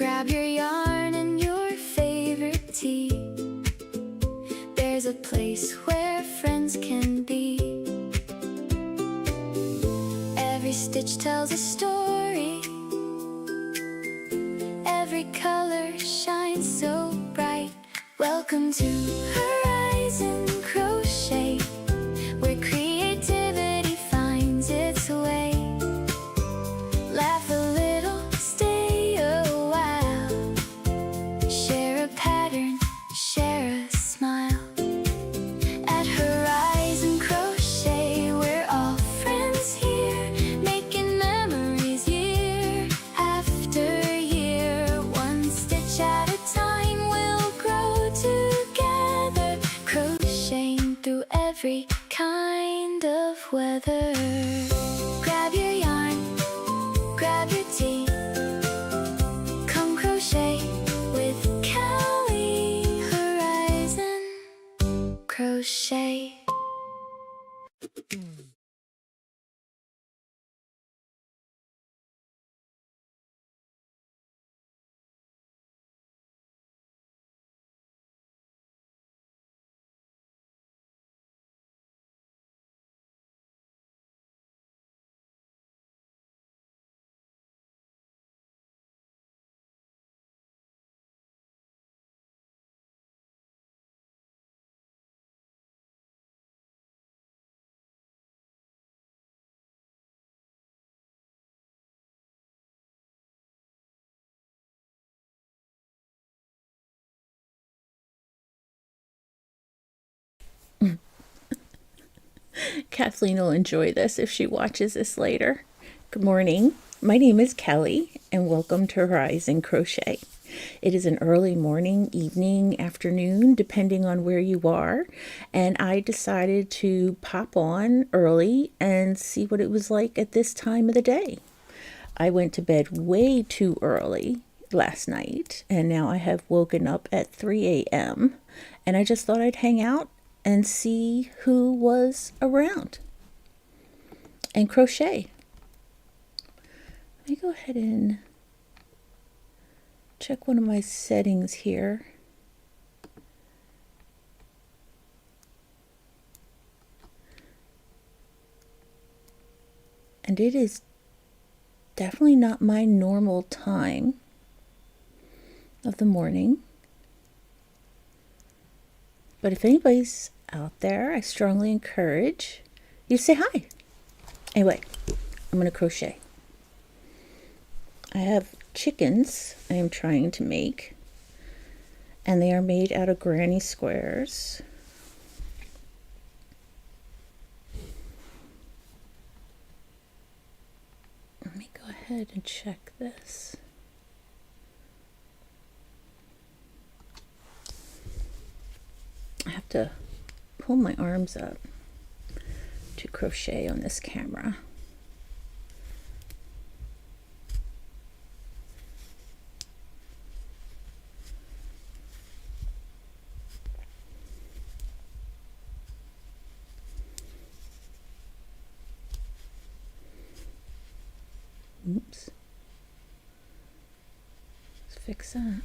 Grab your yarn and your favorite tea. There's a place where friends can be. Every stitch tells a story. Every color shines so bright. Welcome to Horizon Crochet, where creativity finds its way. Laugh a little, stay a while. Share a pattern, share a smile. At Horizon Crochet, we're all friends here, making memories year after year. One stitch at a time, we'll grow together, crocheting through every kind of weather. Grab your yarn, grab your tea. Come crochet with Callie. Horizon Crochet. Kathleen will enjoy this if she watches this later. Good morning. My name is Kelly, and welcome to Horizon Crochet. It is an early morning, evening, afternoon, depending on where you are, and I decided to pop on early and see what it was like at this time of the day. I went to bed way too early last night, and now I have woken up at 3 a.m., and I just thought I'd hang out and see who was around and crochet. Let me go ahead and check one of my settings here. And it is definitely not my normal time of the morning. But if anybody's out there, I strongly encourage you to say hi. Anyway, I'm going to crochet. I have chickens I am trying to make, and they are made out of granny squares. Let me go ahead and check this. I have to pull my arms up to crochet on this camera. Oops. Let's fix that.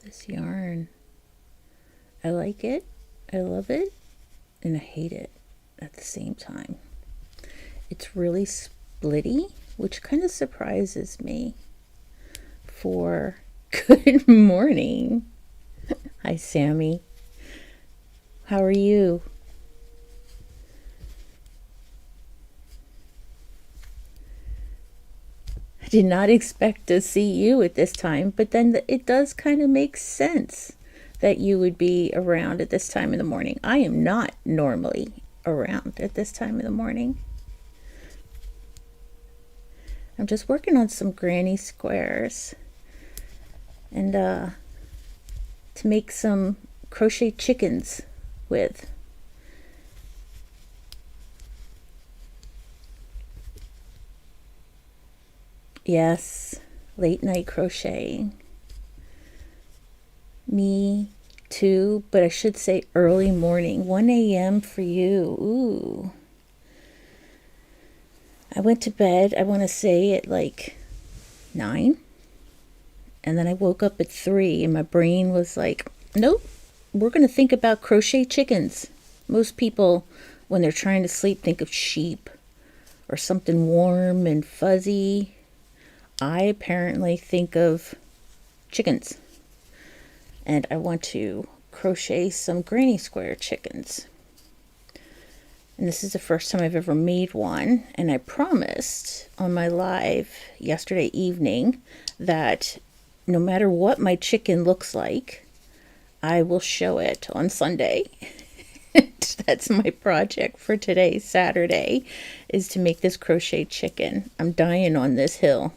This yarn, I like it, I love it, and I hate it at the same time. It's really splitty, which kind of surprises me for good morning. Hi, Sammy. How are you? I did not expect to see you at this time, but then it does kind of make sense that you would be around at this time in the morning. I am not normally around at this time of the morning. I'm just working on some granny squares and to make some crochet chickens with. Yes, late night crocheting. Me too, but I should say early morning. 1 a.m. for you. Ooh. I went to bed, I want to say at like 9. And then I woke up at 3 and my brain was like, nope, we're going to think about crochet chickens. Most people, when they're trying to sleep, think of sheep or something warm and fuzzy. I apparently think of chickens. And I want to crochet some granny square chickens. And this is the first time I've ever made one. And I promised on my live yesterday evening that no matter what my chicken looks like, I will show it on Sunday. That's my project for today, Saturday, is to make this crochet chicken. I'm dying on this hill.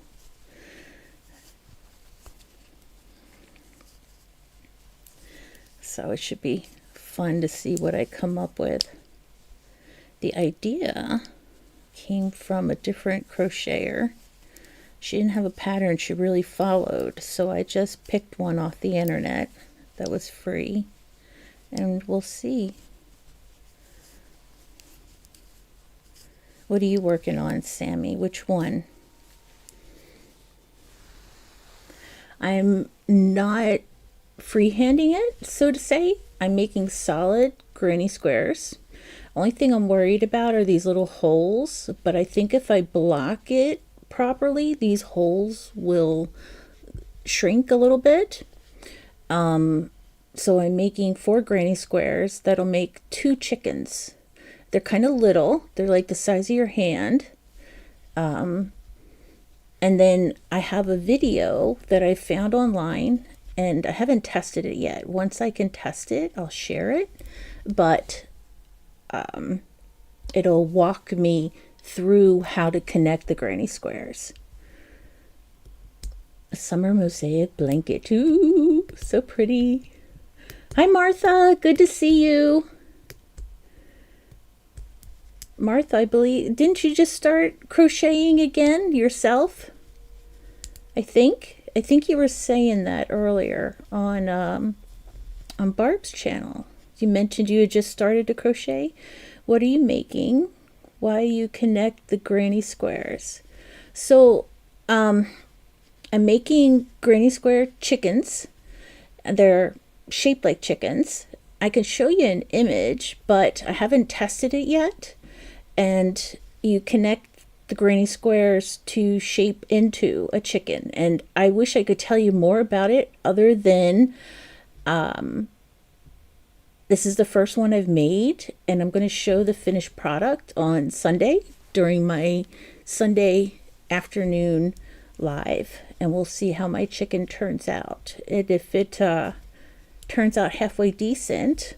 So it should be fun to see what I come up with. The idea came from a different crocheter. She didn't have a pattern she really followed, so I just picked one off the internet that was free, and we'll see. What are you working on, Sammy? Which one? I'm not freehanding it, so to say. I'm making solid granny squares. Only thing I'm worried about are these little holes, but I think if I block it properly, these holes will shrink a little bit. So I'm making 4 granny squares that'll make 2 chickens. They're kind of little. They're like the size of your hand. And then I have a video that I found online, and I haven't tested it yet. Once I can test it, I'll share it. But it'll walk me through how to connect the granny squares. A summer mosaic blanket. Ooh, so pretty. Hi, Martha. Good to see you. Martha, I believe, didn't you just start crocheting again yourself? I think you were saying that earlier on Barb's channel. You mentioned you had just started to crochet. What are you making while you connect the granny squares? So I'm making granny square chickens. They're shaped like chickens. I can show you an image, but I haven't tested it yet. And you connect the granny squares to shape into a chicken. And I wish I could tell you more about it other than this is the first one I've made, and I'm going to show the finished product on Sunday during my Sunday afternoon live, and we'll see how my chicken turns out. And if it turns out halfway decent,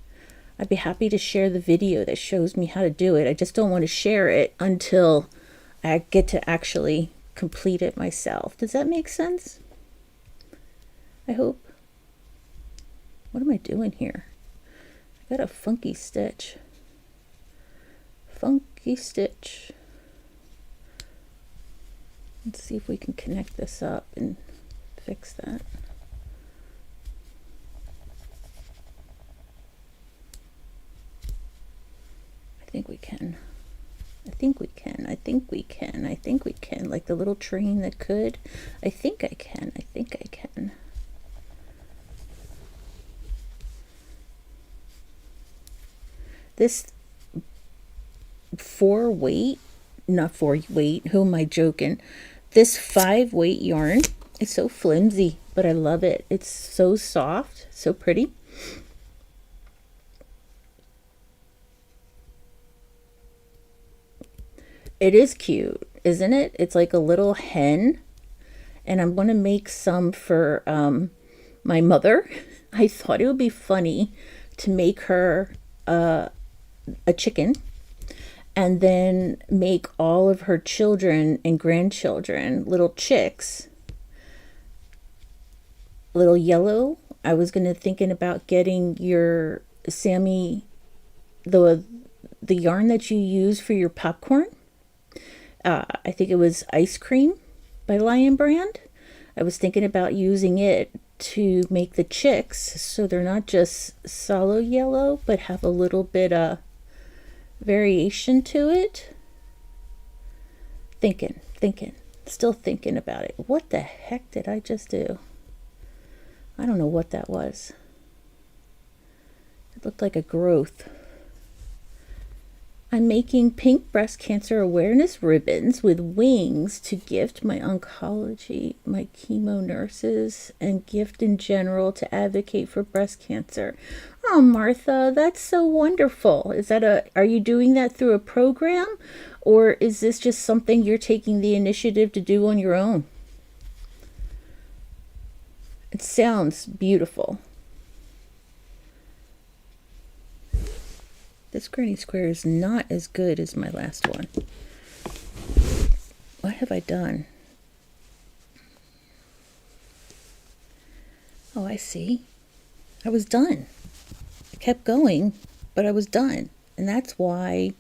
I'd be happy to share the video that shows me how to do it. I just don't want to share it until I get to actually complete it myself. Does that make sense? I hope. What am I doing here? I got a funky stitch. Funky stitch. Let's see if we can connect this up and fix that. I think we can. I think we can. I think we can. I think we can. Like the little train that could. I think I can. I think I can. This 4-weight, not 4-weight, who am I joking? This 5-weight yarn is so flimsy, but I love it. It's so soft, so pretty. It is cute, isn't it? It's like a little hen. And I'm going to make some for my mother. I thought it would be funny to make her a chicken and then make all of her children and grandchildren little chicks, little yellow. I was thinking about getting your Sammy, the yarn that you use for your popcorn. I think it was Ice Cream by Lion Brand. I was thinking about using it to make the chicks so they're not just solid yellow but have a little bit of variation to it. Thinking, still thinking about it. What the heck did I just do? I don't know what that was. It looked like a growth. I'm making pink breast cancer awareness ribbons with wings to gift my oncology, my chemo nurses, and gift in general to advocate for breast cancer. Oh, Martha, that's so wonderful. Are you doing that through a program, or is this just something you're taking the initiative to do on your own? It sounds beautiful. This granny square is not as good as my last one. What have I done? Oh, I see. I was done. I kept going, but I was done. And that's why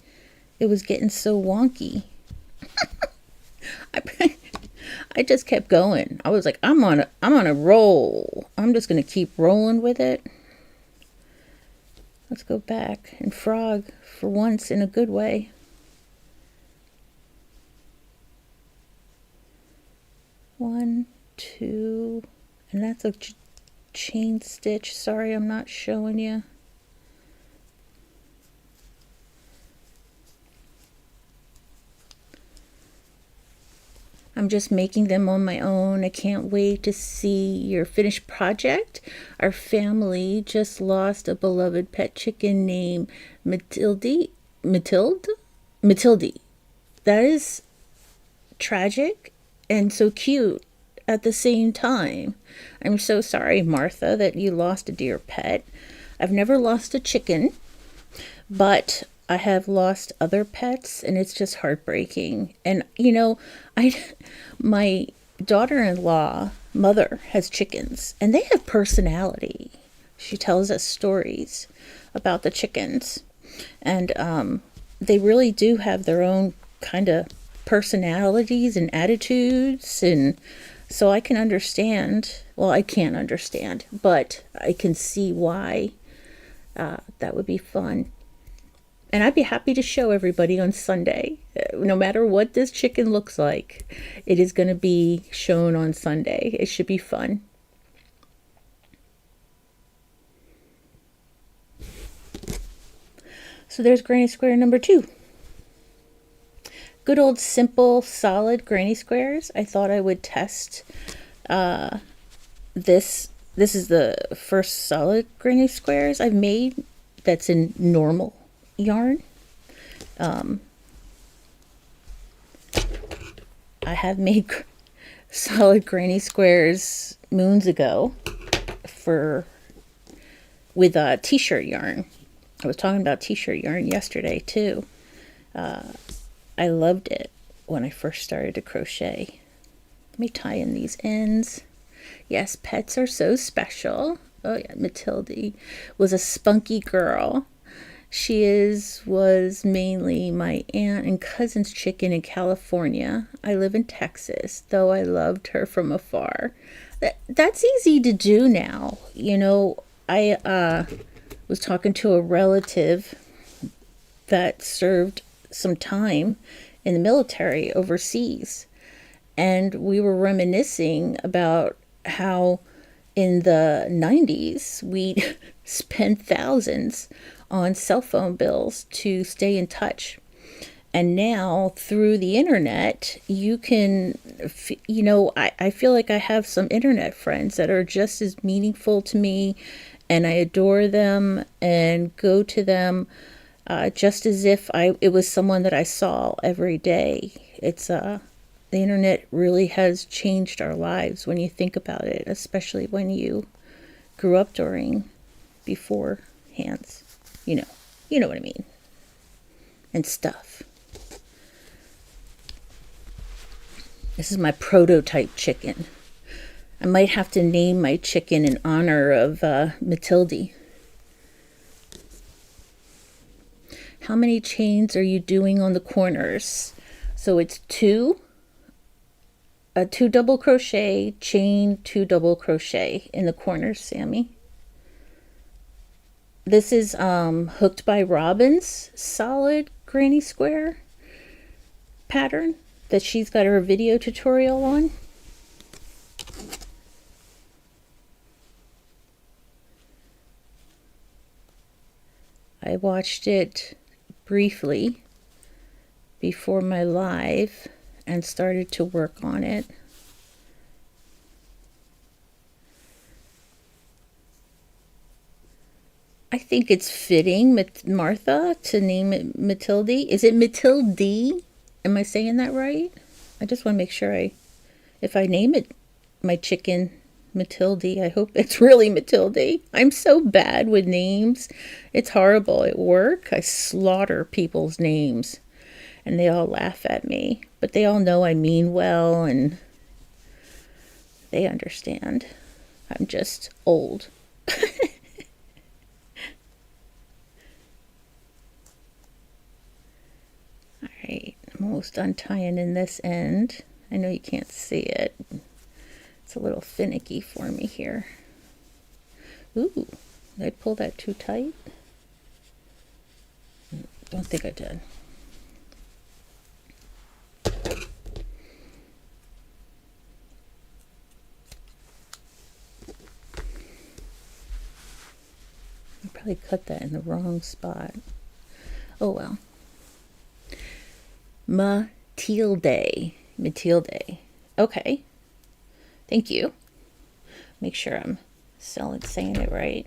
it was getting so wonky. I just kept going. I was like, I'm on a roll. I'm just going to keep rolling with it. Let's go back and frog for once in a good way. One, two, and that's a chain stitch. Sorry, I'm not showing you. I'm just making them on my own. I can't wait to see your finished project. Our family just lost a beloved pet chicken named Matilde. That is tragic and so cute at the same time. I'm so sorry, Martha, that you lost a dear pet. I've never lost a chicken, but I have lost other pets, and it's just heartbreaking. And my daughter-in-law mother has chickens, and they have personality. She tells us stories about the chickens, and they really do have their own kind of personalities and attitudes. And so I can understand. Well, I can't understand, but I can see why that would be fun. And I'd be happy to show everybody on Sunday. No matter what this chicken looks like, it is going to be shown on Sunday. It should be fun. So there's granny square number 2. Good old simple solid granny squares. I thought I would test this. This is the first solid granny squares I've made that's in normal yarn. I have made solid granny squares moons ago with t-shirt yarn. I was talking about t-shirt yarn yesterday too. I loved it when I first started to crochet. Let me tie in these ends. Yes, pets are so special. Oh yeah, Matilde was a spunky girl. She was mainly my aunt and cousin's chicken in California. I live in Texas, though I loved her from afar. That's easy to do now. I was talking to a relative that served some time in the military overseas, and we were reminiscing about how in the 90s we spent thousands on cell phone bills to stay in touch. And now through the internet, you can, I feel like I have some internet friends that are just as meaningful to me, and I adore them and go to them just as if it was someone that I saw every day. It's the internet really has changed our lives when you think about it, especially when you grew up beforehand. You know what I mean. and stuff. This is my prototype chicken. I might have to name my chicken in honor of Matilde. How many chains are you doing on the corners? So it's two double crochet, chain, 2 double crochet in the corners, Sammy. This is Hooked by Robin's solid granny square pattern that she's got her video tutorial on. I watched it briefly before my live and started to work on it. I think it's fitting, Martha, to name it Matilde. Is it Matilde? Am I saying that right? I just want to make sure if I name it my chicken Matilde, I hope it's really Matilde. I'm so bad with names. It's horrible. At work, I slaughter people's names and they all laugh at me, but they all know I mean well and they understand. I'm just old. All right, I'm almost done tying in this end. I know you can't see it. It's a little finicky for me here. Ooh, did I pull that too tight? Don't think I did. I probably cut that in the wrong spot. Oh well. Matilde. Okay. Thank you. Make sure I'm saying it right.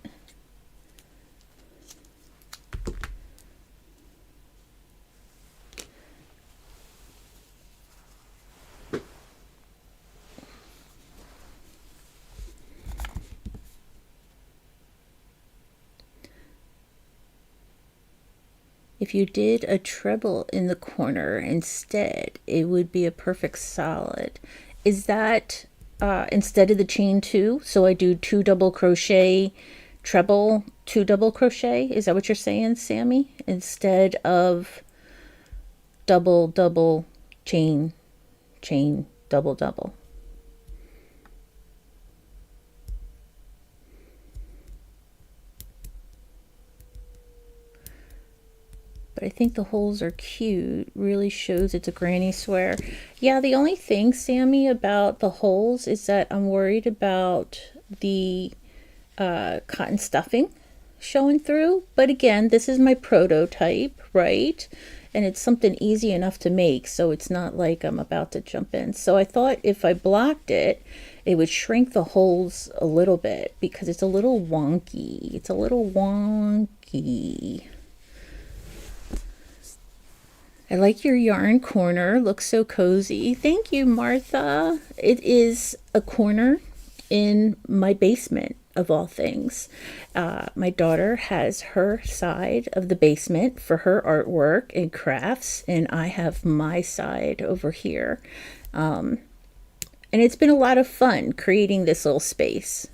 If you did a treble in the corner instead, it would be a perfect solid. Is that instead of the chain 2? So I do 2 double crochet, treble, 2 double crochet. Is that what you're saying, Sammy? Instead of double, double, chain, chain, double, double. But I think the holes are cute. Really shows it's a granny square. Yeah, the only thing, Sammy, about the holes is that I'm worried about the cotton stuffing showing through. But again, this is my prototype, right? And it's something easy enough to make, so it's not like I'm about to jump in. So I thought if I blocked it, it would shrink the holes a little bit because it's a little wonky. It's a little wonky. I like your yarn corner. Looks so cozy. Thank you, Martha. It is a corner in my basement, of all things. My daughter has her side of the basement for her artwork and crafts, and I have my side over here. And it's been a lot of fun creating this little space.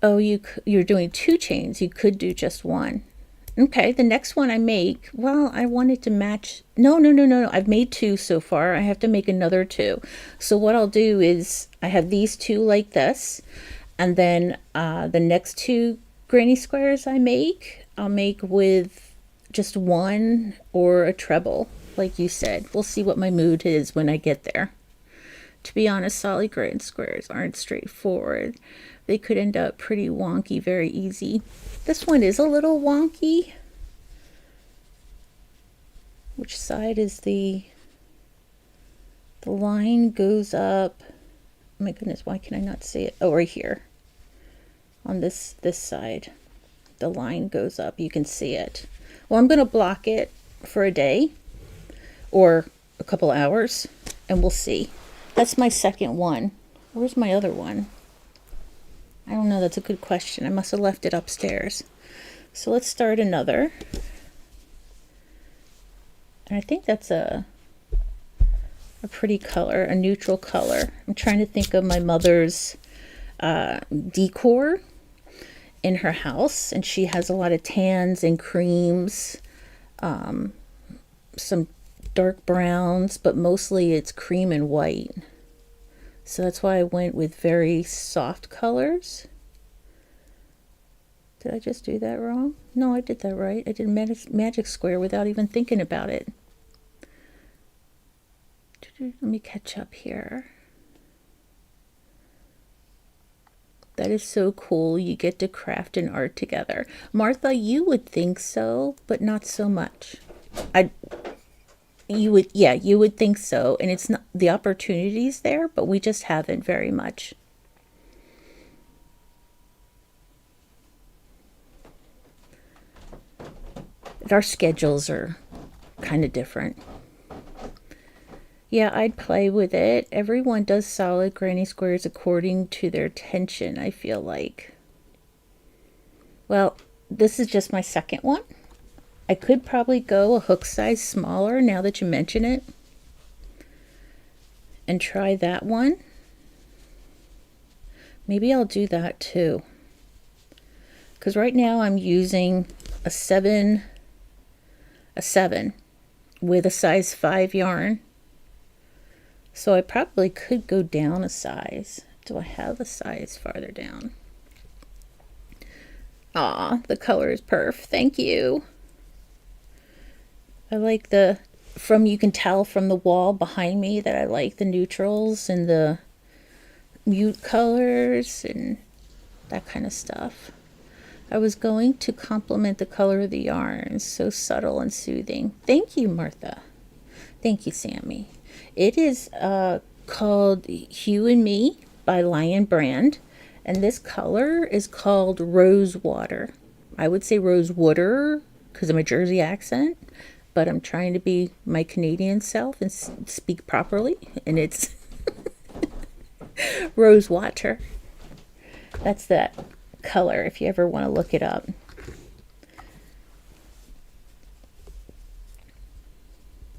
Oh, you're doing 2 chains. You could do just 1. Okay, the next one I make, well, I wanted to match. No. I've made 2 so far. I have to make another 2. So what I'll do is I have these 2 like this, and then the next 2 granny squares I'll make with just 1 or a treble, like you said. We'll see what my mood is when I get there. To be honest, solid granny squares aren't straightforward. They could end up pretty wonky very easy. This one is a little wonky. Which side is the line goes up? Oh my goodness, why can I not see it? Oh, right here. On this side. The line goes up. You can see it. Well, I'm going to block it for a day or a couple hours and we'll see. That's my second one. Where's my other one? I don't know, that's a good question. I must have left it upstairs. So let's start another. And I think that's a pretty color, a neutral color. I'm trying to think of my mother's decor in her house, and she has a lot of tans and creams, some dark browns, but mostly it's cream and white. So that's why I went with very soft colors. Did I just do that wrong? No, I did that right. I did magic square without even thinking about it. Let me catch up here. That is so cool. You get to craft an art together. Martha, you would think so, but not so much. You would think so. And it's not, the opportunity's there, but we just haven't very much. Our schedules are kind of different. Yeah, I'd play with it. Everyone does solid granny squares according to their tension, I feel like. Well, this is just my second one. I could probably go a hook size smaller now that you mention it. And try that one. Maybe I'll do that too. Because right now I'm using a 7 with a size 5 yarn. So I probably could go down a size. Do I have a size farther down? Aw, the color is perf. Thank you. I like you can tell from the wall behind me that I like the neutrals and the mute colors and that kind of stuff. I was going to compliment the color of the yarn. So subtle and soothing. Thank you, Martha. Thank you, Sammy. It is called Hue and Me by Lion Brand, and this color is called Rose Water. I would say Rose Water because I'm a Jersey accent, but I'm trying to be my Canadian self and speak properly, and it's Rose Water. That's that color if you ever want to look it up.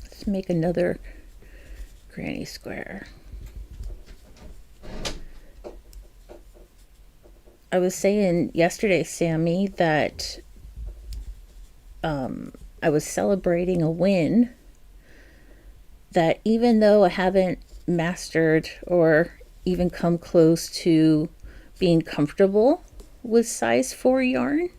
Let's make another granny square. I was saying yesterday, Sammy, that I was celebrating a win, that even though I haven't mastered or even come close to being comfortable with size 4 yarn,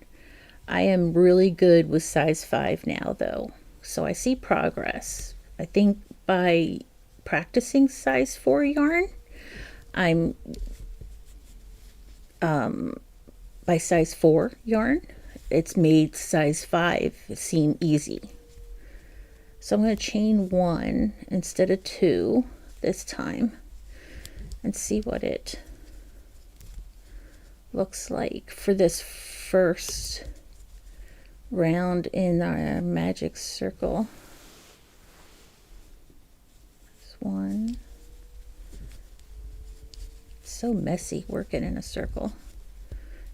I am really good with size 5 now though. So I see progress. I think by practicing size 4 yarn, I'm by size 4 yarn, it's made size 5 seem easy. So I'm going to chain 1 instead of 2 this time and see what it looks like for this first round in our magic circle. One. So messy working in a circle.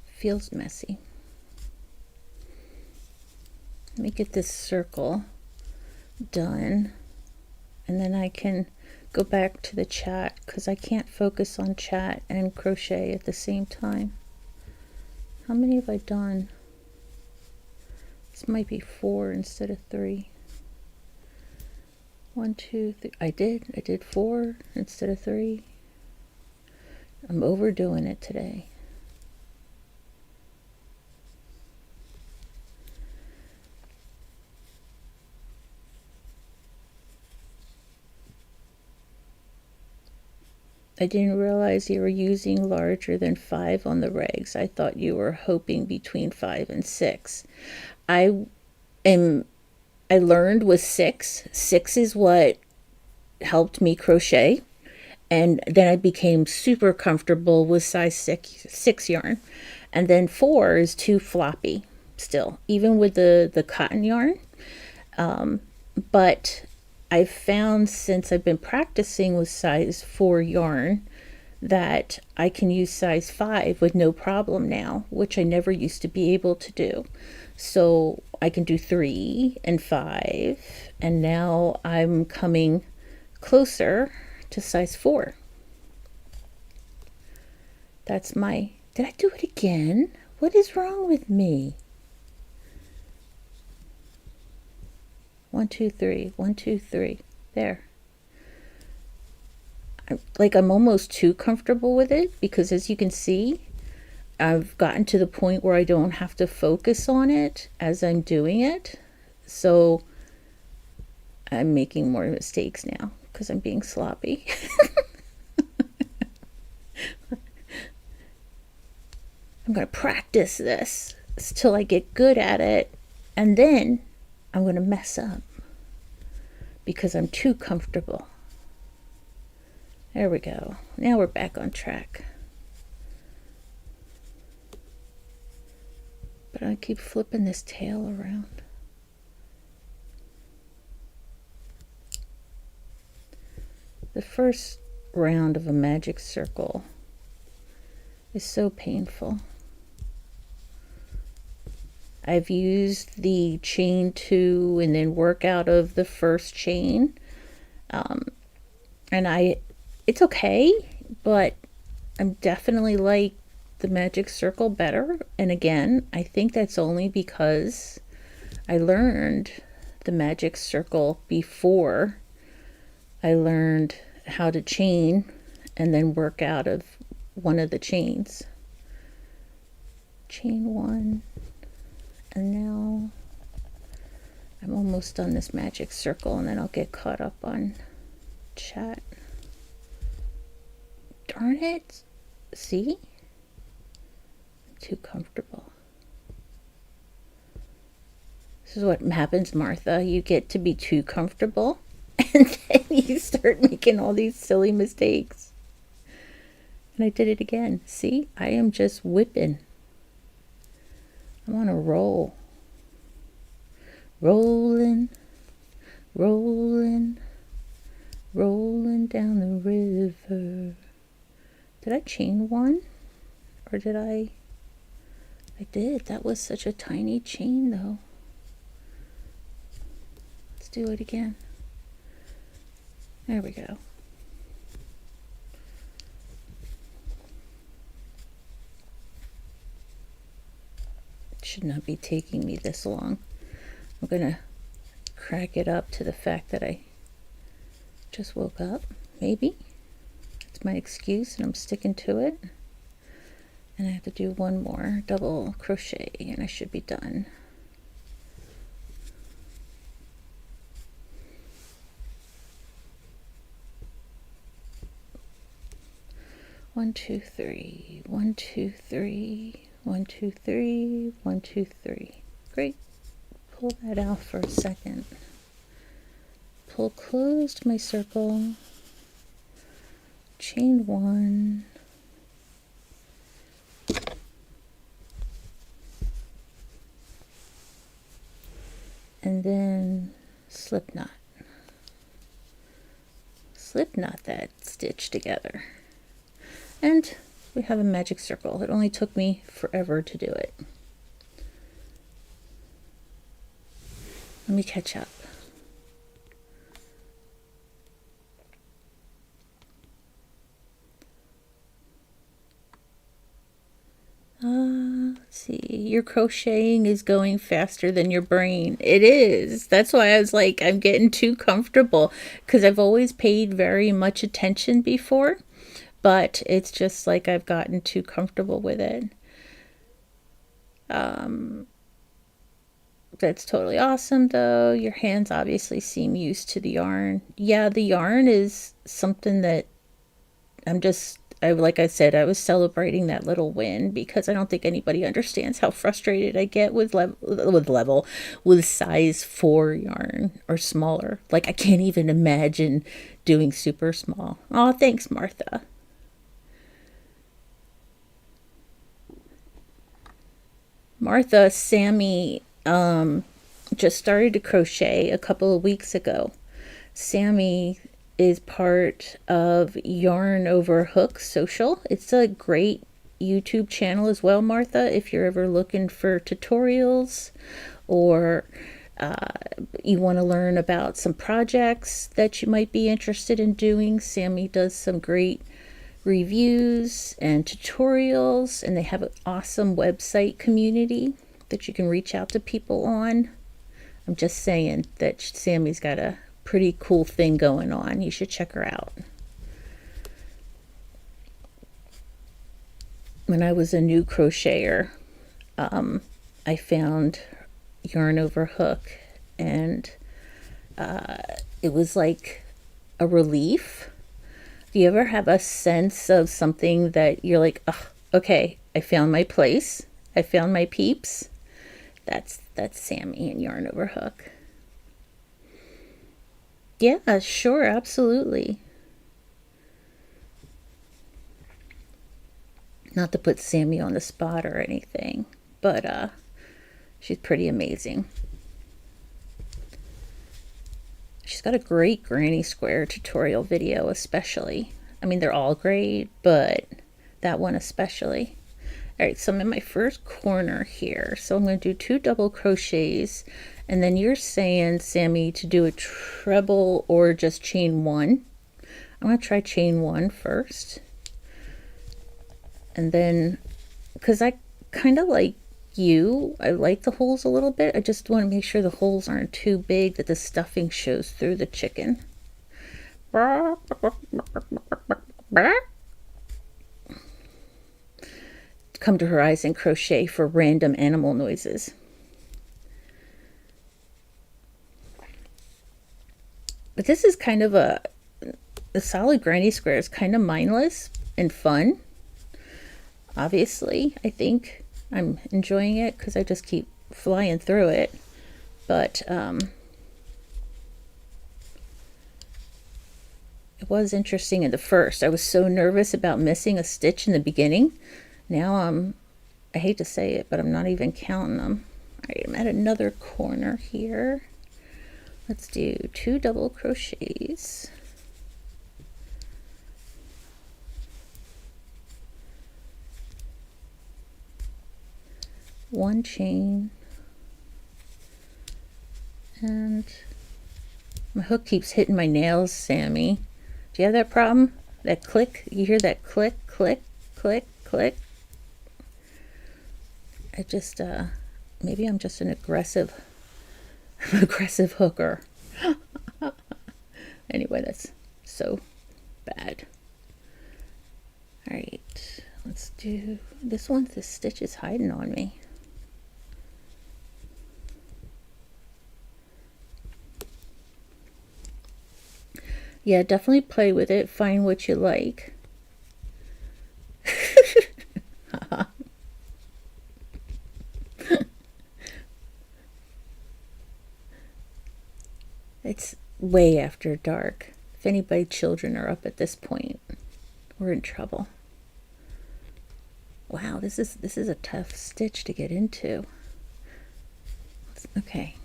Feels messy. Let me get this circle done, and then I can go back to the chat because I can't focus on chat and crochet at the same time. How many have I done? This might be 4 instead of 3. 1, 2, 3. I did 4 instead of 3. I'm overdoing it today. I didn't realize you were using larger than 5 on the regs. I thought you were hoping between 5 and 6. I learned with 6. 6 is what helped me crochet. And then I became super comfortable with size 6 yarn. And then 4 is too floppy still, even with the cotton yarn. But I've found since I've been practicing with size 4 yarn that I can use size 5 with no problem now, which I never used to be able to do. So I can do 3 and 5, and now I'm coming closer to size 4. That's my, did I do it again? What is wrong with me? 1, 2, 3, 1, 2, 3. There. I'm almost too comfortable with it, because as you can see, I've gotten to the point where I don't have to focus on it as I'm doing it. So I'm making more mistakes now because I'm being sloppy. I'm going to practice this till I get good at it, and then I'm going to mess up because I'm too comfortable. There we go. Now we're back on track. But I keep flipping this tail around. The first round of a magic circle is so painful. I've used the chain 2 and then work out of the first chain. And it's okay, but I'm definitely like the magic circle better. And again, I think that's only because I learned the magic circle before I learned how to chain and then work out of one of the chains. Chain 1. And now I'm almost done this magic circle, and then I'll get caught up on chat. Darn it. See? I'm too comfortable. This is what happens, Martha. You get to be too comfortable, and then you start making all these silly mistakes. And I did it again. See? I am just whipping. I'm on a roll. Rolling, rolling, rolling down the river. Did I chain 1? Or did I did. That was such a tiny chain, though. Let's do it again. There we go. Should not be taking me this long. I'm gonna crack it up to the fact that I just woke up. Maybe it's my excuse, and I'm sticking to it. And I have to do one more double crochet, and I should be done. One, 2, 3. 1, 2, 3. 1, 2, 3. 1, 2, 3. Great. Pull that out for a second. Pull closed my circle. Chain 1. And then slip knot. Slip knot that stitch together. And we have a magic circle. It only took me forever to do it. Let me catch up. Let's see. Your crocheting is going faster than your brain. It is. That's why I was like, I'm getting too comfortable, because I've always paid very much attention before, but it's just like I've gotten too comfortable with it. That's totally awesome, though. Your hands obviously seem used to the yarn. Yeah, the yarn is something that like I said, I was celebrating that little win, because I don't think anybody understands how frustrated I get with size 4 yarn or smaller. Like, I can't even imagine doing super small. Oh, thanks, Martha. Martha, Sammy just started to crochet a couple of weeks ago. Sammy is part of Yarn Over Hook Social. It's a great YouTube channel as well, Martha, if you're ever looking for tutorials or you want to learn about some projects that you might be interested in doing. Sammy does some great reviews and tutorials, and they have an awesome website community that you can reach out to people on. I'm just saying that Sammy's got a pretty cool thing going on. You should check her out. When I was a new crocheter, I found Yarn Over Hook, and it was like a relief. Do you ever have a sense of something that you're like, oh, okay, I found my place, I found my peeps? That's Sammy and Yarn Over Hook. Yeah, sure, absolutely. Not to put Sammy on the spot or anything, but she's pretty amazing. She's got a great granny square tutorial video, especially. I mean, they're all great, but that one especially. All right, so I'm in my first corner here. So I'm going to do 2 double crochets, and then you're saying, Sammy, to do a treble or just chain 1. I'm going to try chain 1 first. And then, because I kind of like you, I like the holes a little bit. I just want to make sure the holes aren't too big that the stuffing shows through the chicken. Come to Horizon Crochet for random animal noises. But this is kind of the solid granny square is kind of mindless and fun. Obviously, I think I'm enjoying it because I just keep flying through it. But it was interesting in the first. I was so nervous about missing a stitch in the beginning. Now I hate to say it, but I'm not even counting them. All right, I'm at another corner here. Let's do 2 double crochets. One chain, and my hook keeps hitting my nails, Sammy. Do you have that problem? That click? You hear that click, click, click, click? I just, maybe I'm just an aggressive hooker. Anyway, that's so bad. All right, let's do this one. The stitch is hiding on me. Yeah, definitely play with it. Find what you like. It's way after dark. If anybody's children are up at this point, we're in trouble. Wow, this is a tough stitch to get into. Okay,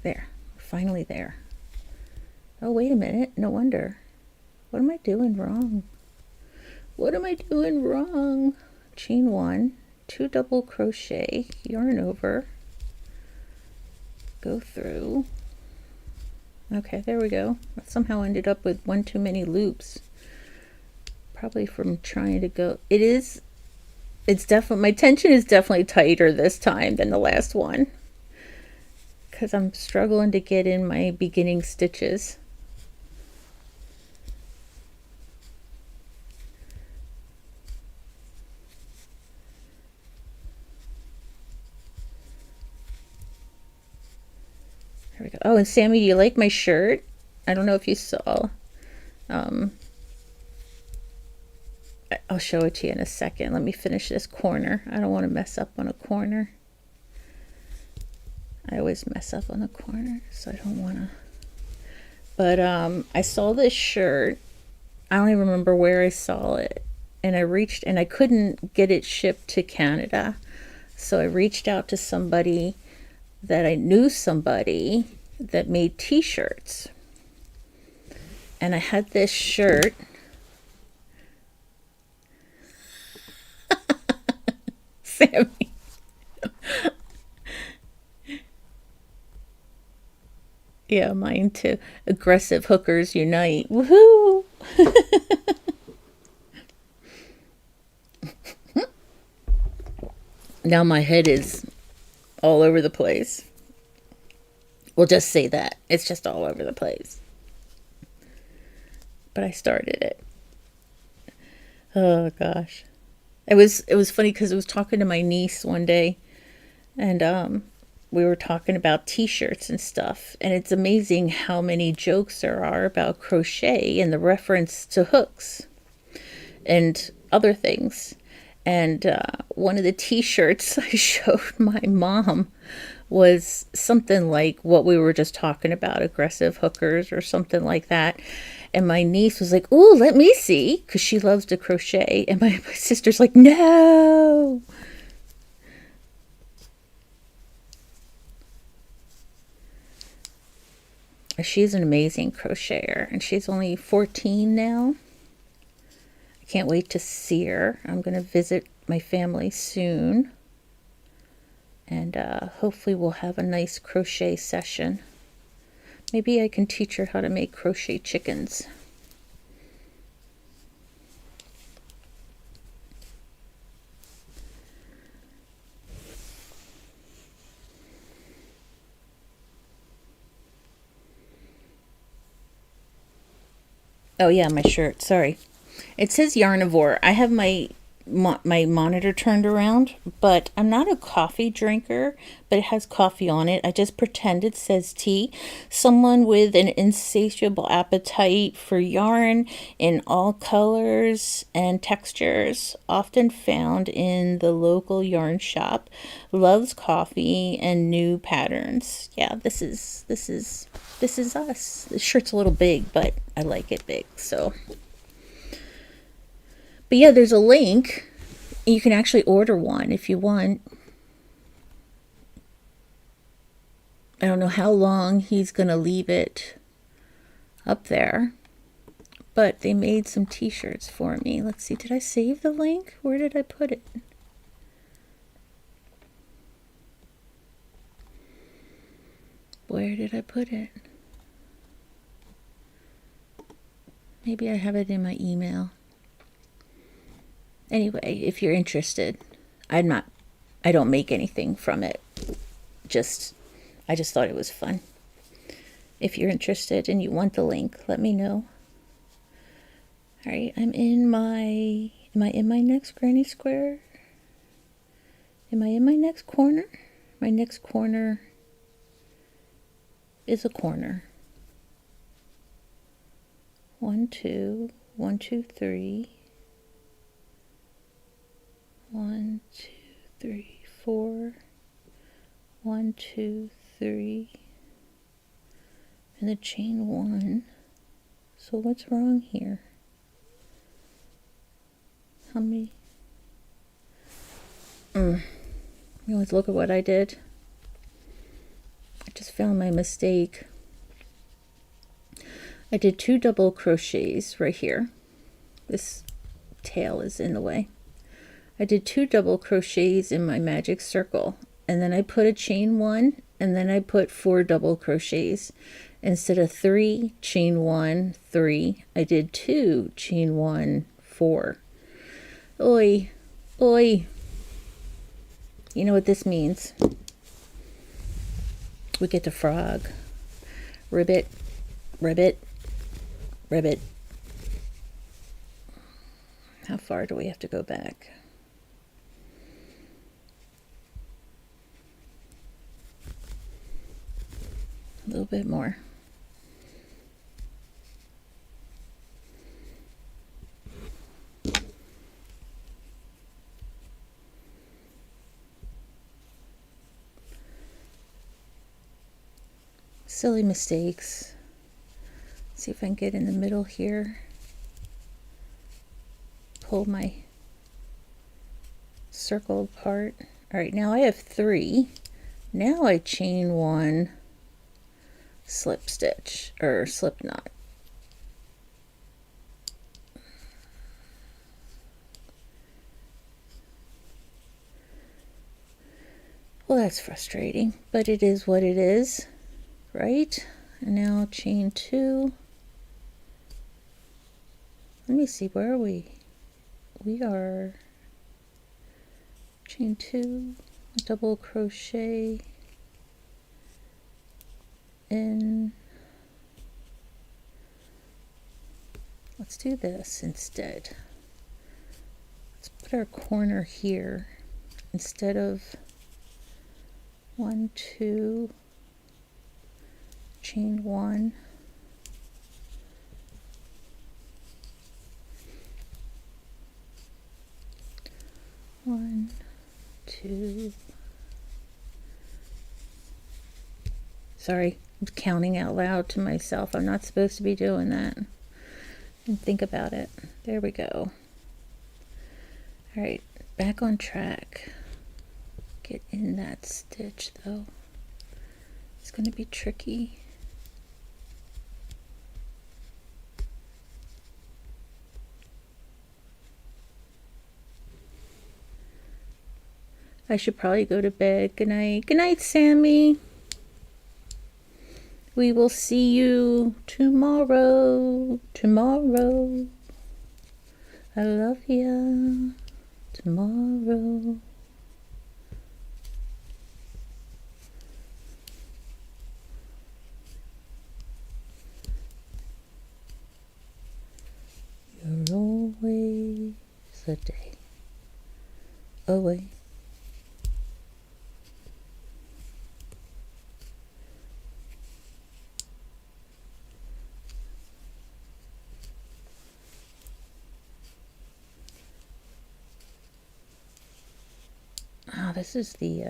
there. Finally there. Oh, wait a minute. No wonder. What am I doing wrong? What am I doing wrong? Chain 1, 2 double crochet, yarn over, go through. Okay, there we go. I somehow ended up with one too many loops. Probably from trying to go. It's definitely, my tension is definitely tighter this time than the last one, because I'm struggling to get in my beginning stitches. There we go. Oh, and Sammy, do you like my shirt? I don't know if you saw. I'll show it to you in a second. Let me finish this corner. I don't want to mess up on a corner. I always mess up on a corner, so I don't want to. But I saw this shirt. I don't even remember where I saw it. And I reached, and I couldn't get it shipped to Canada. So I reached out to somebody that I knew, somebody that made t-shirts. and I had this shirt. Sammy. Yeah, mine too. Aggressive hookers unite. Woohoo! Now my head is all over the place. We'll just say that. It's just all over the place. But I started it. Oh gosh. It was funny because I was talking to my niece one day, and we were talking about t-shirts and stuff, and it's amazing how many jokes there are about crochet and the reference to hooks and other things. And one of the t-shirts I showed my mom was something like what we were just talking about, aggressive hookers or something like that. And my niece was like, "Ooh, let me see," because she loves to crochet. And my sister's like, "No." She's an amazing crocheter, and she's only 14 now. I can't wait to see her. I'm going to visit my family soon, and hopefully we'll have a nice crochet session. Maybe I can teach her how to make crochet chickens. Oh yeah, my shirt. Sorry. It says Yarnivore. I have my monitor turned around, but I'm not a coffee drinker, but it has coffee on it. I just pretend it says tea. Someone with an insatiable appetite for yarn in all colors and textures, often found in the local yarn shop, loves coffee and new patterns. Yeah, this is us. The shirt's a little big, but I like it big, so. But yeah, there's a link. You can actually order one if you want. I don't know how long he's going to leave it up there. But they made some t-shirts for me. Let's see, did I save the link? Where did I put it? Where did I put it? Maybe I have it in my email. Anyway, if you're interested, I don't make anything from it. I just thought it was fun. If you're interested and you want the link, let me know. All right, am I in my next granny square? Am I in my next corner? My next corner is a corner. 1, 2, 1, 2, 3. 1, 2, 3, 4. 1, 2, 3. And the chain 1. So what's wrong here? How many? You always look at what I did. I just found my mistake. I did 2 double crochets right here. This tail is in the way. I did 2 double crochets in my magic circle, and then I put a chain 1, and then I put 4 double crochets. Instead of 3, chain 1, 3, I did 2, chain 1, 4. Oi, oi. You know what this means? We get to frog. Ribbit, ribbit, ribbit. How far do we have to go back? A little bit more. Silly mistakes. See if I can get in the middle here. Pull my circle apart. All right, now I have 3. Now I chain 1, slip stitch or slip knot. Well, that's frustrating, but it is what it is, right? And now chain 2. Let me see, where are we? We are chain 2, double crochet in. Let's do this instead. Let's put our corner here instead of 1, 2, chain 1. One, two. Sorry, I'm counting out loud to myself. I'm not supposed to be doing that. And think about it. There we go. All right, back on track. Get in that stitch though. It's going to be tricky. I should probably go to bed. Good night. Good night, Sammy. We will see you tomorrow. Tomorrow. I love you. Tomorrow. You're always a day away. This is the,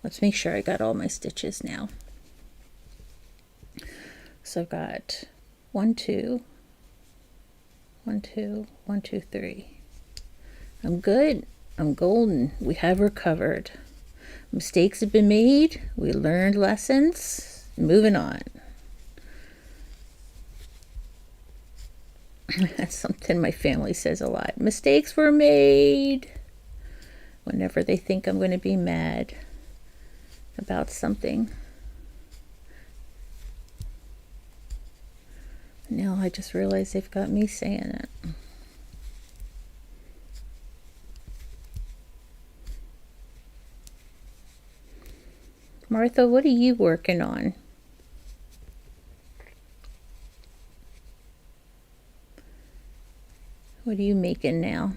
let's make sure I got all my stitches now. So I've got 1, 2, 1, 2, 1, 2, 3. I'm good. I'm golden. We have recovered. Mistakes have been made. We learned lessons. Moving on. That's something my family says a lot. Mistakes were made. Whenever they think I'm going to be mad about something. Now I just realized they've got me saying it. Martha, what are you working on? What are you making now?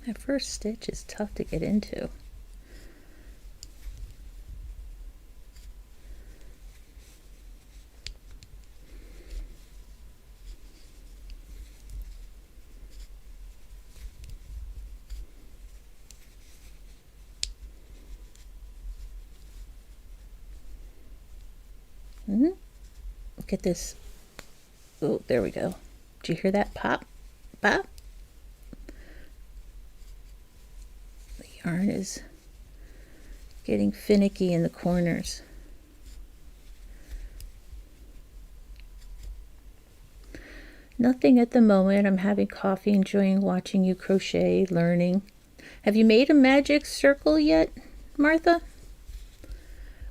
That first stitch is tough to get into. Look at this. Oh, there we go. Did you hear that pop? Pop? The yarn is getting finicky in the corners. Nothing at the moment. I'm having coffee, enjoying watching you crochet, learning. Have you made a magic circle yet, Martha?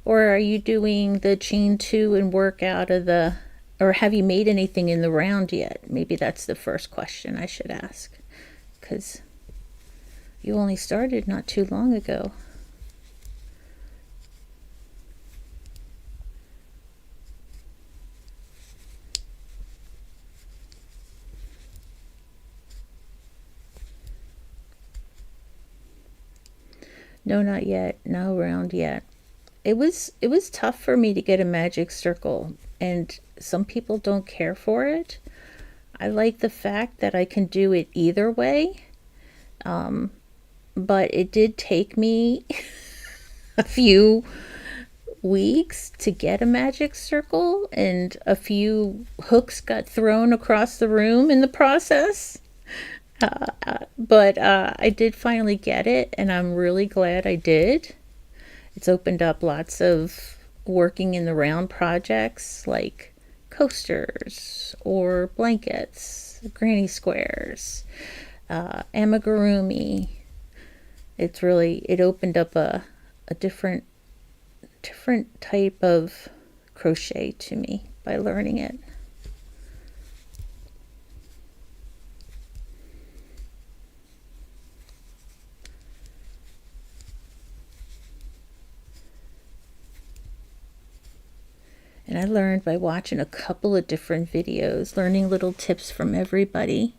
Or are you doing the chain 2 and work out of the, or have you made anything in the round yet? Maybe that's the first question I should ask, because you only started not too long ago. No, not yet. No round yet. It was tough for me to get a magic circle, and some people don't care for it. I like the fact that I can do it either way, but it did take me a few weeks to get a magic circle, and a few hooks got thrown across the room in the process. But I did finally get it, and I'm really glad I did. It's opened up lots of working in the round projects like coasters or blankets granny squares, amigurumi. It opened up a different type of crochet to me by learning it. And I learned by watching a couple of different videos, learning little tips from everybody.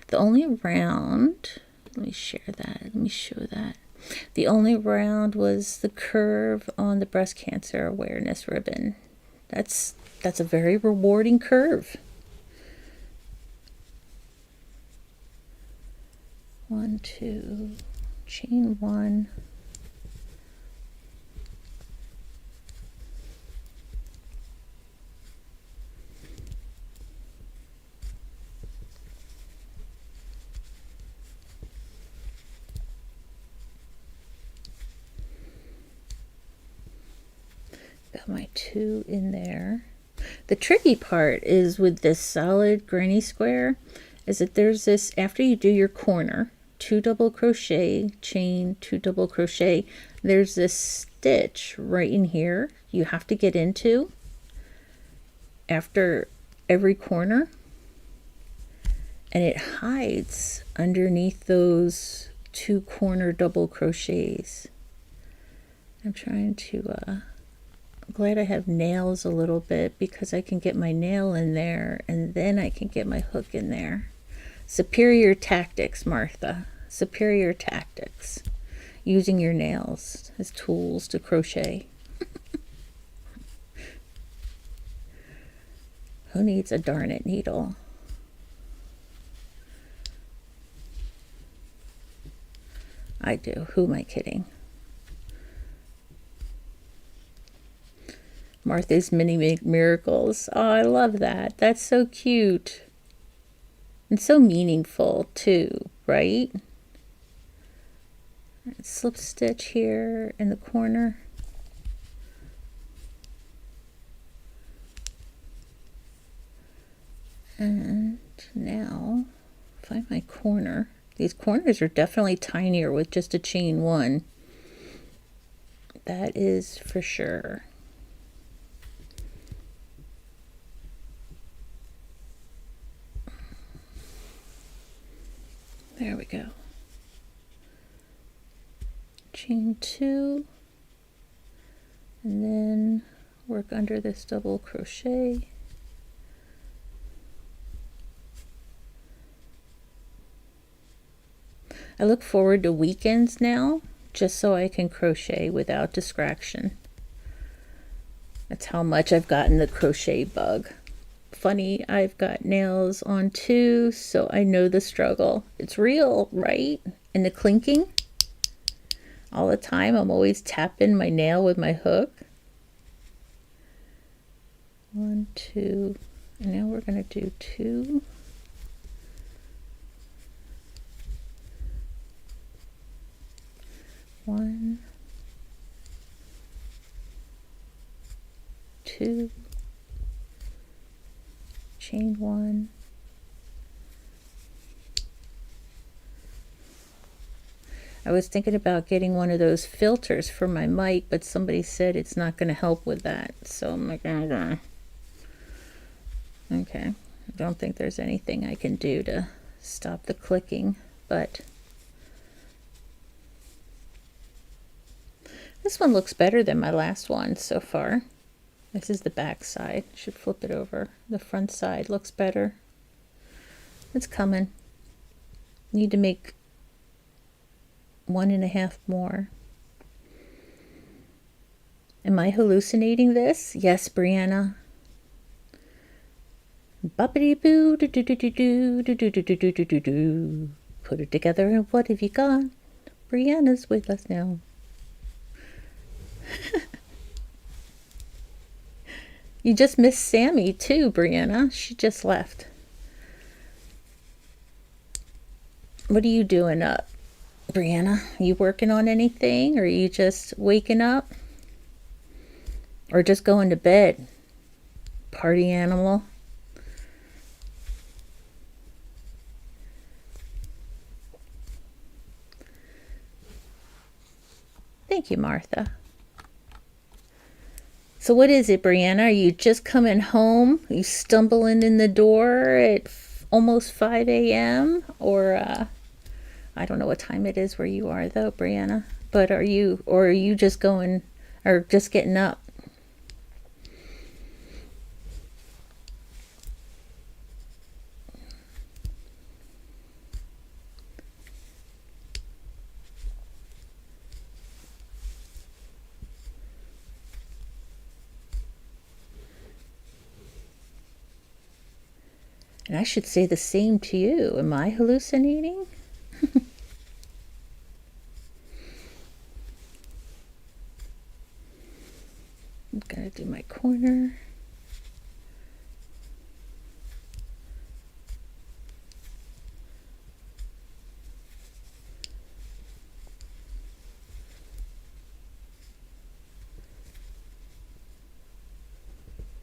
The only round, let me share that, let me show that. The only round was the curve on the breast cancer awareness ribbon. That's a very rewarding curve. 1, 2, chain 1. Got my 2 in there. The tricky part is with this solid granny square is that there's this, after you do your corner, 2 double crochet, chain, 2 double crochet, there's this stitch right in here you have to get into after every corner, and it hides underneath those 2 corner double crochets. I'm trying to I'm glad I have nails a little bit because I can get my nail in there and then I can get my hook in there. Superior tactics, Martha. Superior tactics. Using your nails as tools to crochet. Who needs a darn it needle? I do. Who am I kidding? Martha's Mini Miracles. Oh, I love that. That's so cute. And so meaningful too, right? Slip stitch here in the corner. And now find my corner. These corners are definitely tinier with just a chain 1. That is for sure. There we go. Chain 2, and then work under this double crochet. I look forward to weekends now, just so I can crochet without distraction. That's how much I've gotten the crochet bug. Funny, I've got nails on too, so I know the struggle. It's real, right? And the clinking. All the time, I'm always tapping my nail with my hook. 1, 2, and now we're going to do 2. One, 2. Chain 1, I was thinking about getting one of those filters for my mic, but somebody said it's not going to help with that, so I'm like, okay, I don't think there's anything I can do to stop the clicking, but this one looks better than my last one so far. This is the back side. Should flip it over. The front side looks better. It's coming. Need to make 1.5 more. Am I hallucinating this? Yes, Brianna. Boppity boo do do do do do do do do do do do do do. Put it together and what have you got? Brianna's with us now. You just missed Sammy too, Brianna. She just left. What are you doing up, Brianna? Are you working on anything? Or are you just waking up? Or just going to bed? Party animal. Thank you, Martha. So what is it, Brianna? Are you just coming home? Are you stumbling in the door at almost 5 a.m.? Or I don't know what time it is where you are though, Brianna. But are you just going, or just getting up? And I should say the same to you. Am I hallucinating? I'm gonna do my corner.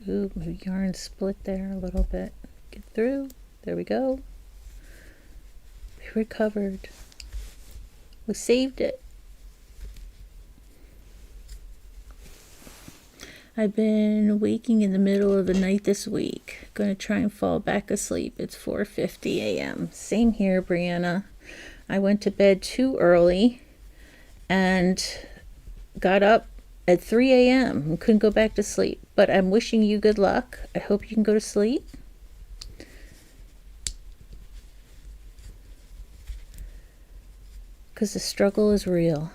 Ooh, my yarn split there a little bit. Get through. There we go. We recovered. We saved it. I've been waking in the middle of the night this week. Gonna try and fall back asleep. It's 4:50 a.m. Same here, Brianna. I went to bed too early and got up at 3 a.m. and couldn't go back to sleep. But I'm wishing you good luck. I hope you can go to sleep. Because the struggle is real.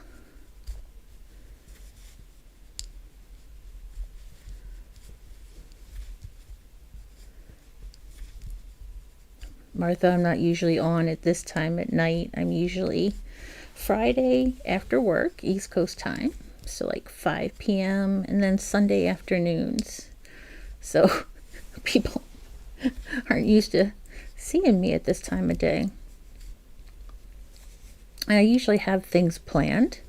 Martha, I'm not usually on at this time at night. I'm usually Friday after work, East Coast time. So like 5 p.m. and then Sunday afternoons. So people aren't used to seeing me at this time of day. I usually have things planned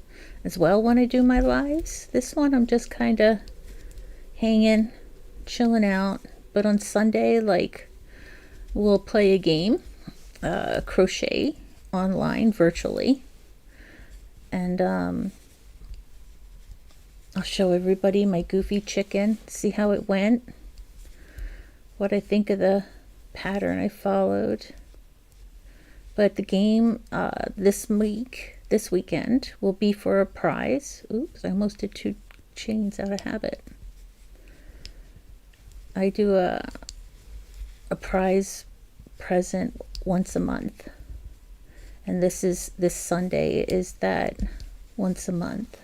as well when I do my lives. This one I'm just kind of hanging, chilling out. But on Sunday, like, we'll play a game, crochet online, virtually. And I'll show everybody my goofy chicken, see how it went, what I think of the pattern I followed. But the game this weekend will be for a prize. Oops, I almost did 2 chains out of habit. I do a prize present once a month. And this Sunday is that once a month.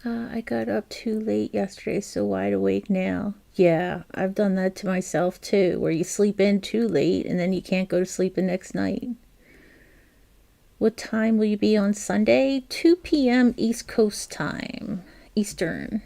I got up too late yesterday, so wide awake now. Yeah, I've done that to myself too, where you sleep in too late and then you can't go to sleep the next night. What time will you be on Sunday? 2 p.m. East Coast time, Eastern.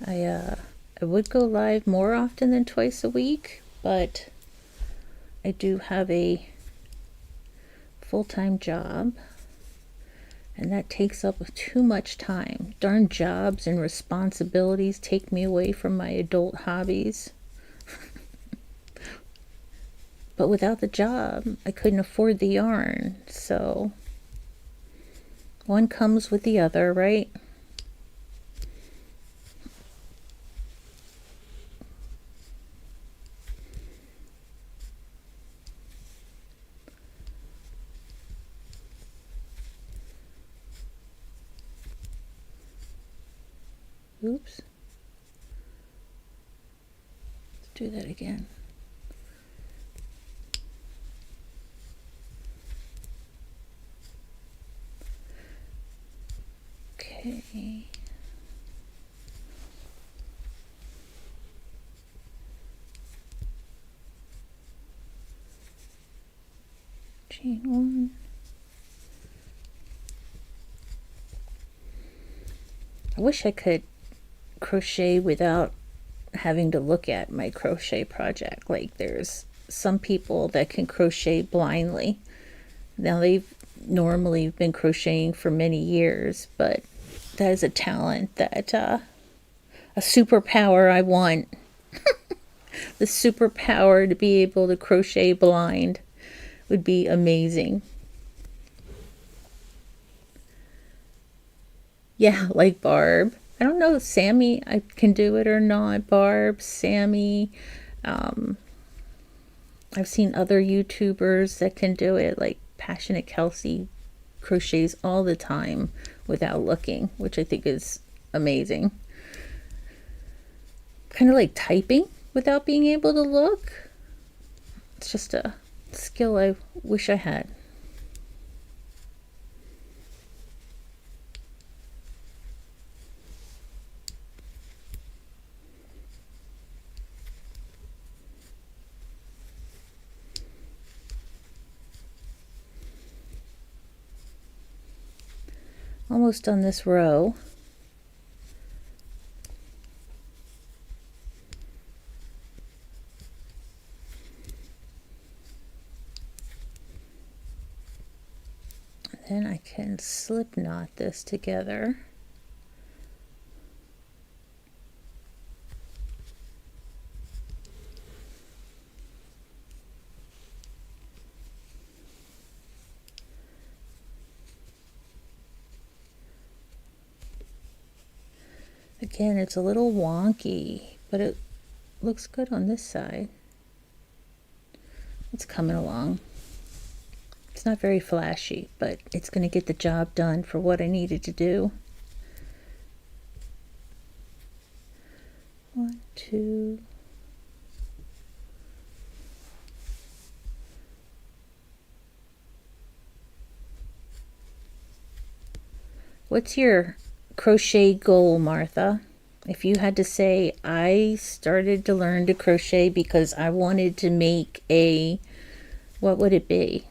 I would go live more often than twice a week, but I do have a full-time job, and that takes up too much time. Darn jobs and responsibilities take me away from my adult hobbies. But without the job, I couldn't afford the yarn, so one comes with the other, right? Oops. Let's do that again. Okay. Chain 1. I wish I could crochet without having to look at my crochet project. Like, there's some people that can crochet blindly. Now, they've normally been crocheting for many years, but that is a talent that, a superpower I want. The superpower to be able to crochet blind would be amazing. Yeah, like Barb. I don't know if Sammy I can do it or not. Barb, Sammy. I've seen other YouTubers that can do it, like Passionate Kelsey crochets all the time without looking, which I think is amazing. Kind of like typing without being able to look. It's just a skill I wish I had. Almost done this row. Then I can slip knot this together. Again, it's a little wonky, but it looks good on this side. It's coming along. It's not very flashy, but it's going to get the job done for what I needed to do. 1, 2. What's your crochet goal, Martha? If you had to say, I started to learn to crochet because I wanted to make a, what would it be?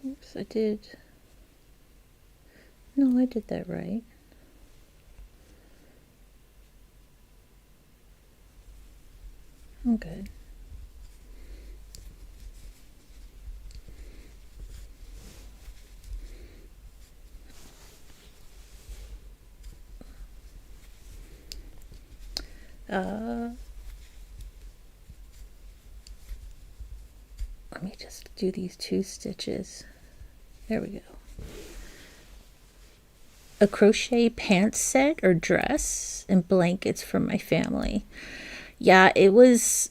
Oops, I did. No, I did that right. I'm good. Let me just do these 2 stitches. There we go. A crochet pants set or dress and blankets for my family. Yeah, it was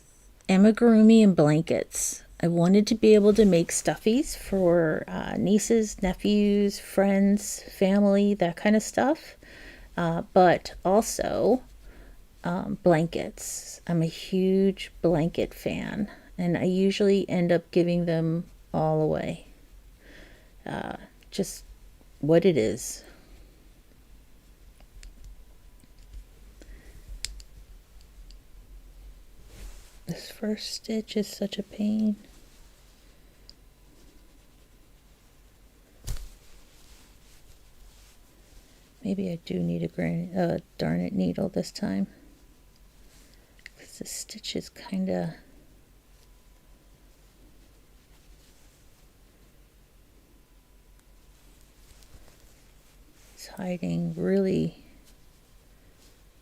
amigurumi and blankets. I wanted to be able to make stuffies for nieces, nephews, friends, family, that kind of stuff. But also blankets. I'm a huge blanket fan, and I usually end up giving them all away. Just what it is. This first stitch is such a pain. Maybe I do need a darn it needle this time, because the stitch is kind of hiding really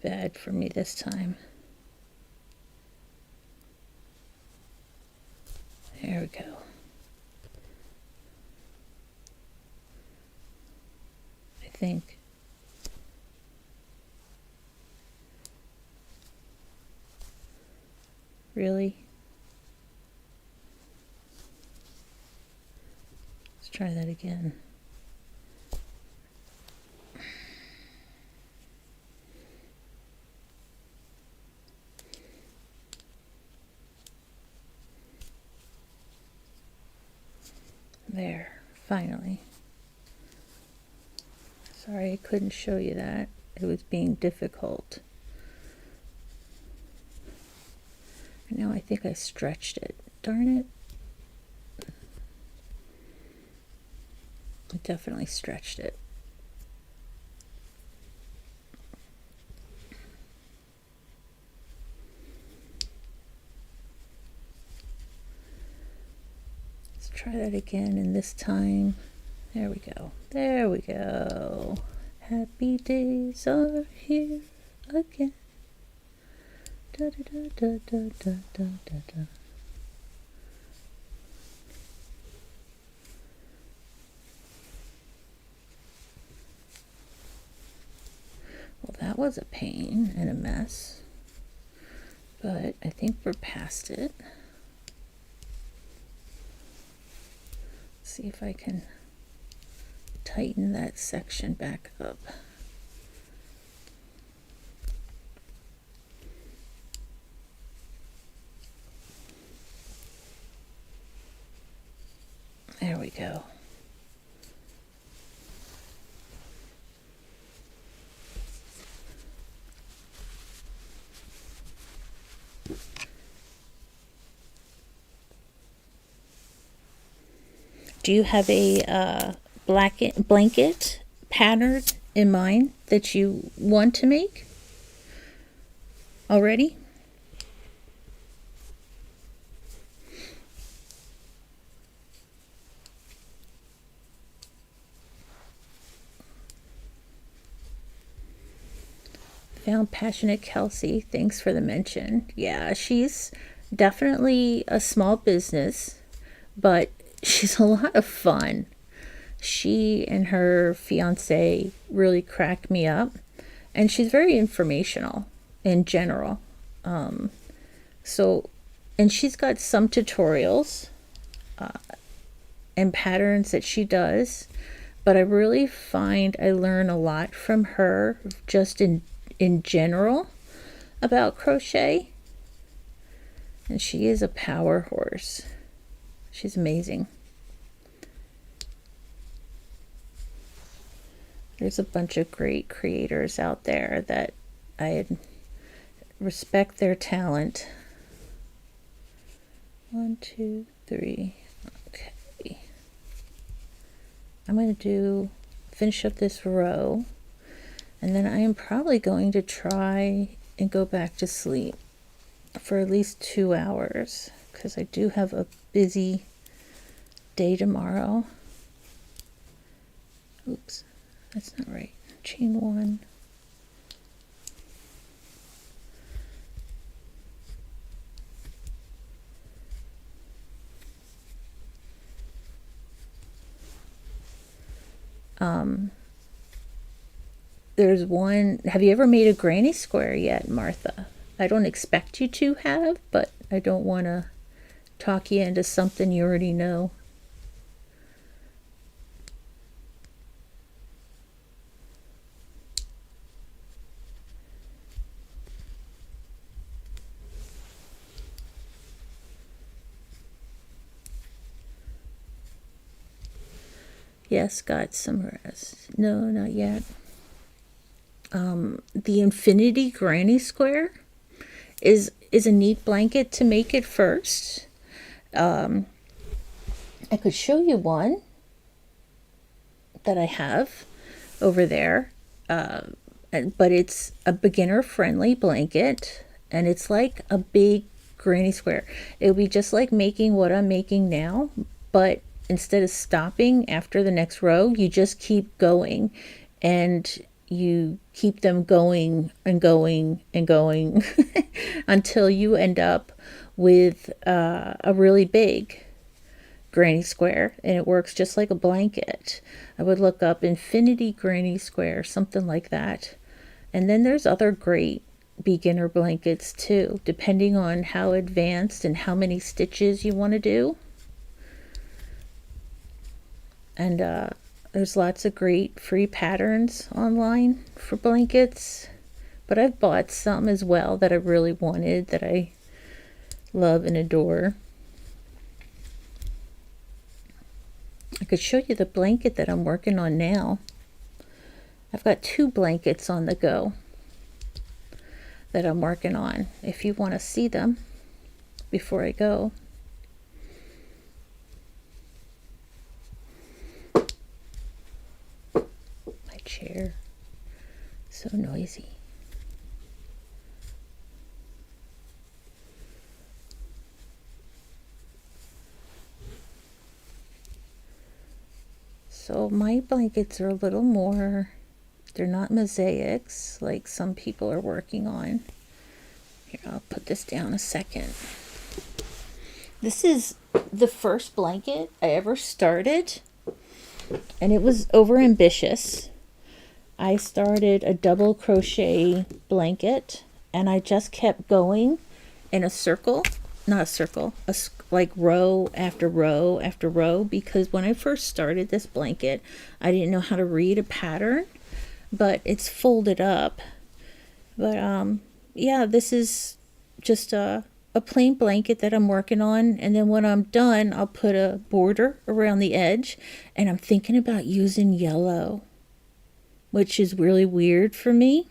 bad for me this time. There we go. I think. Really? Let's try that again. There, finally. Sorry I couldn't show you that. It was being difficult. And now I think I stretched it. Darn it. I definitely stretched it. Let's try that again, and this time, there we go. There we go. Happy days are here again. Da da da da da da da da da. Well, that was a pain and a mess, but I think we're past it. Let's see if I can tighten that section back up. There we go. Do you have a blanket pattern in mind that you want to make already? Found Passionate Kelsey. Thanks for the mention. Yeah, she's definitely a small business, but she's a lot of fun. She and her fiance really crack me up, and she's very informational in general. And she's got some tutorials and patterns that she does, but I really find I learn a lot from her just in general about crochet. And she is a power horse. She's amazing. There's a bunch of great creators out there that I respect their talent. 1, 2, 3. Okay. I'm going to finish up this row, and then I am probably going to try and go back to sleep for at least 2 hours, because I do have a busy day tomorrow. Oops, that's not right. Chain 1. There's one. Have you ever made a granny square yet, Martha? I don't expect you to have, but I don't want to talk you into something you already know. Yes, got some rest. No, not yet. The Infinity Granny Square is a neat blanket to make it first. I could show you one that I have over there, but it's a beginner-friendly blanket, and it's like a big granny square. It would be just like making what I'm making now, but instead of stopping after the next row, you just keep going, and you keep them going and going and going until you end up with a really big granny square, and it works just like a blanket. I would look up Infinity Granny Square, something like that. And then there's other great beginner blankets too, depending on how advanced and how many stitches you want to do. And there's lots of great free patterns online for blankets, but I've bought some as well that I really wanted, that I love and adore. I could show you the blanket that I'm working on now. I've got 2 blankets on the go that I'm working on, if you want to see them before I go. My chair, so noisy. So my blankets are a little more, they're not mosaics like some people are working on. Here, I'll put this down a second. This is the first blanket I ever started, and it was over ambitious. I started a double crochet blanket, and I just kept going in a circle, not a circle, like row after row after row, because when I first started this blanket, I didn't know how to read a pattern, but it's folded up. But yeah, this is just a plain blanket that I'm working on, and then when I'm done, I'll put a border around the edge, and I'm thinking about using yellow, which is really weird for me.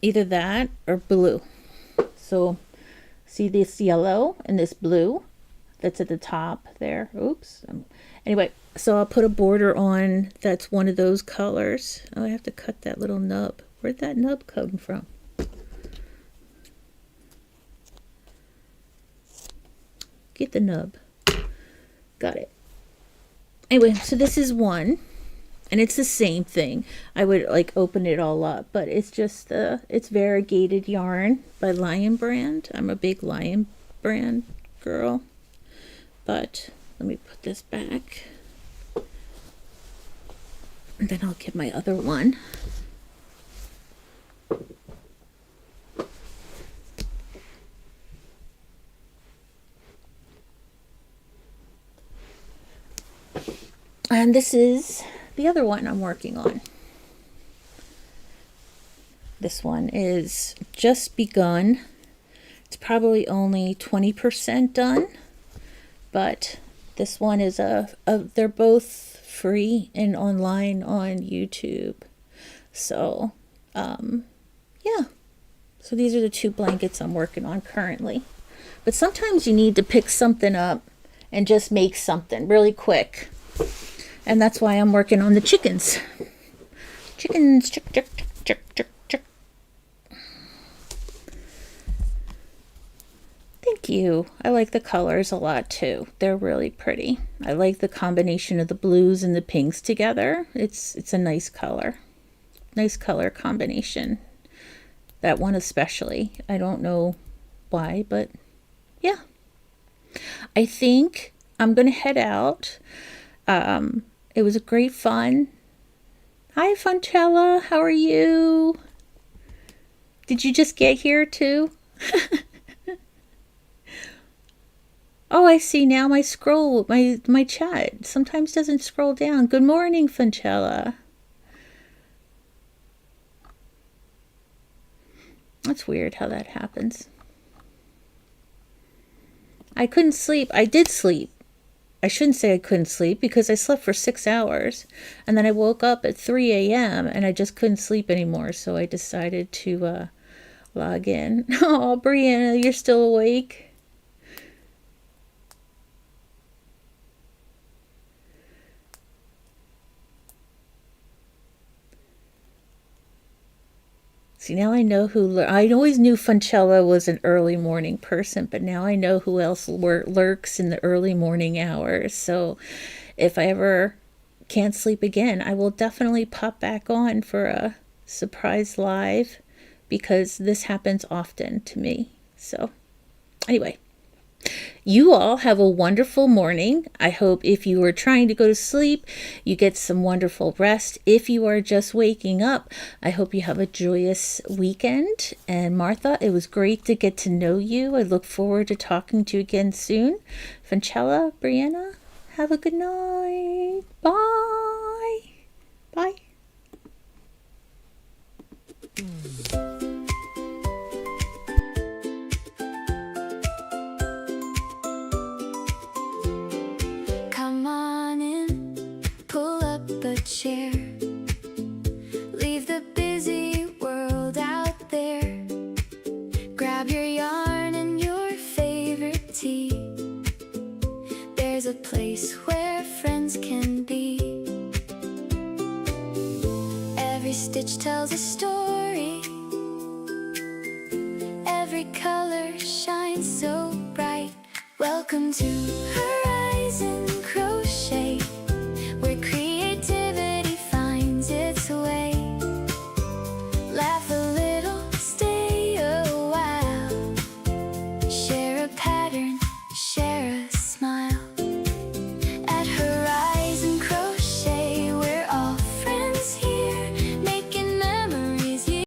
Either that or blue. So see this yellow and this blue that's at the top there. Oops. Anyway, so I'll put a border on that's one of those colors. Oh, I have to cut that little nub. Where'd that nub come from? Get the nub. Got it. Anyway, so this is one, and it's the same thing. I would like open it all up, but it's just it's variegated yarn by Lion Brand. I'm a big Lion Brand girl. But let me put this back, and then I'll get my other one. And this is the other one I'm working on. This one is just begun. It's probably only 20% done, but this one is they're both free and online on YouTube. So, yeah. So these are the 2 blankets I'm working on currently. But sometimes you need to pick something up and just make something really quick. And that's why I'm working on the chickens. Chickens, chick, chick, chick, chick, chick, chick. Thank you. I like the colors a lot too. They're really pretty. I like the combination of the blues and the pinks together. It's a nice color. Nice color combination. That one especially. I don't know why, but yeah. I think I'm going to head out. It was a great fun. Hi, Funchella. How are you? Did you just get here too? Oh, I see now my scroll, my chat sometimes doesn't scroll down. Good morning, Funchella. That's weird how that happens. I couldn't sleep. I did sleep. I shouldn't say I couldn't sleep because I slept for 6 hours, and then I woke up at 3 a.m. and I just couldn't sleep anymore, so I decided to log in. Oh, Brianna, you're still awake? See, now I know I always knew Funchella was an early morning person, but now I know who else lurks in the early morning hours. So if I ever can't sleep again, I will definitely pop back on for a surprise live, because this happens often to me. So anyway, you all have a wonderful morning. I hope if you are trying to go to sleep, you get some wonderful rest. If you are just waking up, I hope you have a joyous weekend. And Martha, it was great to get to know you. I look forward to talking to you again soon. Funchella, Brianna, have a good night. Bye. Bye. story. Every color shines so bright. Welcome to Horizon Crochet, where creativity finds its way. Laugh